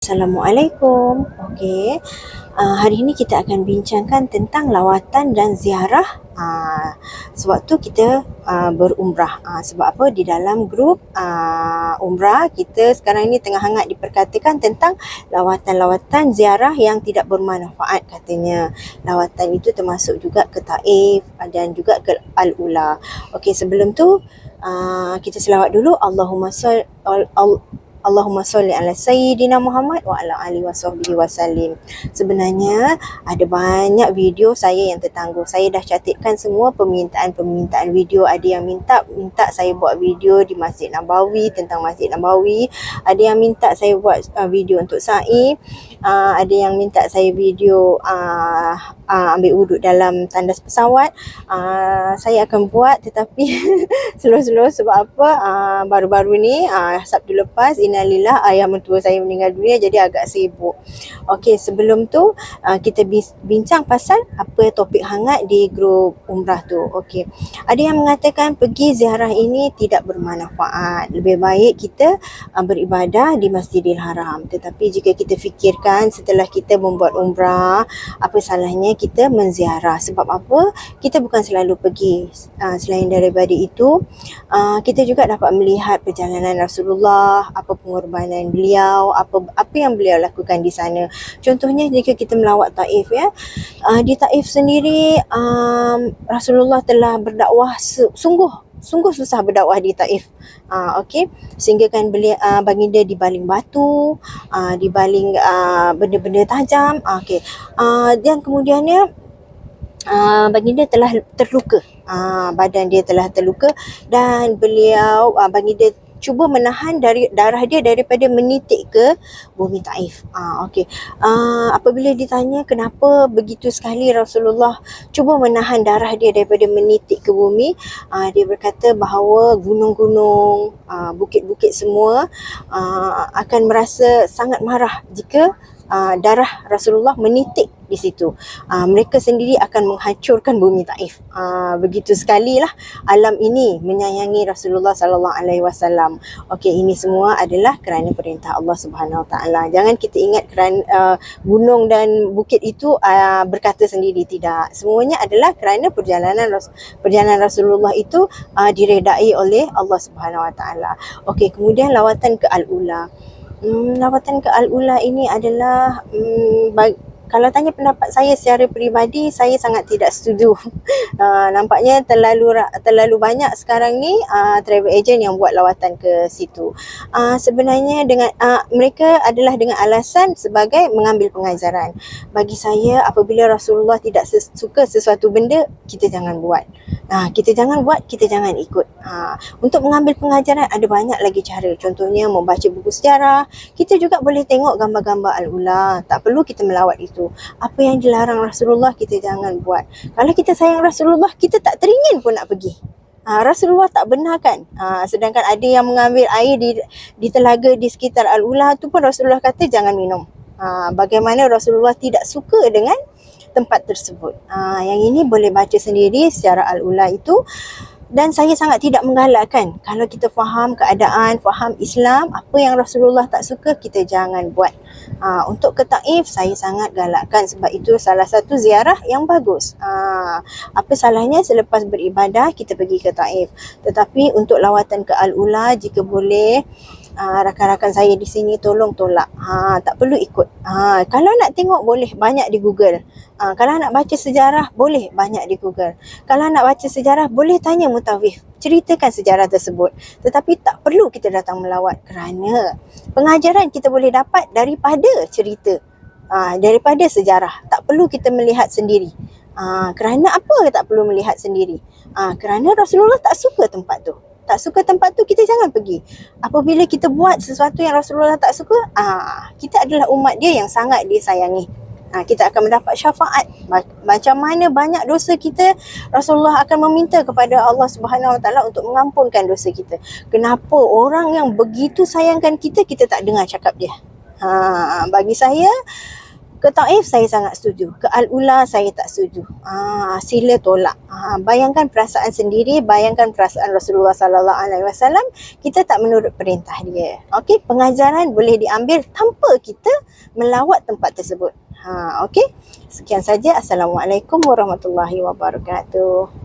Assalamualaikum. Okey, hari ini kita akan bincangkan tentang lawatan dan ziarah sewaktu kita berumrah. Sebab apa? Di dalam grup umrah kita sekarang ini tengah hangat diperkatakan tentang lawatan-lawatan ziarah yang tidak bermanfaat katanya. Lawatan itu termasuk juga ke Taif dan juga ke Al-Ula. Okey, sebelum tu kita selawat dulu. Allahumma salli ala Sayyidina Muhammad wa ala alihi wasahbihi wasallim. Sebenarnya ada banyak video saya yang tertangguh. Saya dah catatkan semua permintaan video. Ada yang minta saya buat video di Masjid Nabawi, tentang Masjid Nabawi. Ada yang minta saya buat video untuk sa'i. Ada yang minta saya video ambil wuduk dalam tandas pesawat. Saya akan buat, tetapi slow-slow. Sebab apa? Baru-baru ni Sabtu lepas, innalillah, ayah mentua saya meninggal dunia, jadi agak sibuk. Okey, sebelum tu kita bincang pasal apa topik hangat di grup umrah tu. Okey, ada yang mengatakan pergi ziarah ini tidak bermanfaat, lebih baik kita beribadah di Masjidil Haram. Tetapi jika kita fikirkan, setelah kita membuat umrah, apa salahnya kita menziarah? Sebab apa? Kita bukan selalu pergi. Selain daripada itu, kita juga dapat melihat perjalanan Rasulullah, apa pengorbanan beliau, apa yang beliau lakukan di sana. Contohnya jika kita melawat Taif, ya, di Taif sendiri Rasulullah telah berdakwah sungguh susah berdakwah di Taif. Okey, sehingga kan beliau baginda dibaling batu, dibaling benda-benda tajam. Okey, dan kemudiannya baginda telah terluka, badan dia telah terluka, dan beliau baginda cuba menahan darah dia daripada menitik ke bumi Taif. Okey, apabila ditanya kenapa begitu sekali Rasulullah cuba menahan darah dia daripada menitik ke bumi, dia berkata bahawa gunung-gunung, bukit-bukit semua akan merasa sangat marah jika darah Rasulullah menitik di situ. Mereka sendiri akan menghancurkan bumi Taif. Begitu sekali lah alam ini menyayangi Rasulullah sallallahu alaihi wasallam. Okey, ini semua adalah kerana perintah Allah Subhanahu taala. Jangan kita ingat kerana gunung dan bukit itu berkata sendiri, tidak. Semuanya adalah kerana perjalanan Rasulullah itu diredai oleh Allah Subhanahu taala. Okey, kemudian lawatan ke Al-Ula. Lawatan ke Al-Ula ini adalah kalau tanya pendapat saya secara peribadi, saya sangat tidak setuju. Nampaknya terlalu banyak sekarang ni travel agent yang buat lawatan ke situ. Sebenarnya dengan mereka adalah dengan alasan sebagai mengambil pengajaran. Bagi saya, apabila Rasulullah tidak suka sesuatu benda, kita jangan buat. Kita jangan buat, kita jangan ikut. Untuk mengambil pengajaran ada banyak lagi cara. Contohnya membaca buku sejarah. Kita juga boleh tengok gambar-gambar Al-Ula. Tak perlu kita melawat itu. Apa yang dilarang Rasulullah kita jangan buat. Kalau kita sayang Rasulullah, kita tak teringin pun nak pergi. Rasulullah tak benarkan. Sedangkan ada yang mengambil air di telaga di sekitar Al-Ula tu pun Rasulullah kata jangan minum. Bagaimana Rasulullah tidak suka dengan tempat tersebut. Yang ini boleh baca sendiri sejarah Al-Ula itu. Dan saya sangat tidak menggalakkan. Kalau kita faham keadaan, faham Islam, apa yang Rasulullah tak suka, kita jangan buat. Untuk ke Taif, saya sangat galakkan sebab itu salah satu ziarah yang bagus. Apa salahnya selepas beribadah, kita pergi ke Taif. Tetapi untuk lawatan ke Al-Ula, jika boleh, rakan-rakan saya di sini tolong tolak. Tak perlu ikut. Kalau nak tengok boleh banyak di Google. Kalau nak baca sejarah boleh banyak di Google. Kalau nak baca sejarah boleh tanya mutawif, ceritakan sejarah tersebut. Tetapi tak perlu kita datang melawat, kerana pengajaran kita boleh dapat daripada cerita, daripada sejarah. Tak perlu kita melihat sendiri. Kerana apa tak perlu melihat sendiri? Kerana Rasulullah tak suka tempat tu. Tak suka tempat tu, kita jangan pergi. Apabila kita buat sesuatu yang Rasulullah tak suka, kita adalah umat dia yang sangat dia sayangi. Kita akan mendapat syafaat. Macam mana banyak dosa kita, Rasulullah akan meminta kepada Allah Subhanahu Wa Taala untuk mengampunkan dosa kita. Kenapa orang yang begitu sayangkan kita, kita tak dengar cakap dia? Bagi saya, Ke Taif saya sangat setuju, ke Al-Ula saya tak setuju. Sila tolak. Bayangkan perasaan sendiri, bayangkan perasaan Rasulullah sallallahu alaihi wasallam, kita tak menurut perintah dia. Okey, pengajaran boleh diambil tanpa kita melawat tempat tersebut. Okey. Sekian saja. Assalamualaikum warahmatullahi wabarakatuh.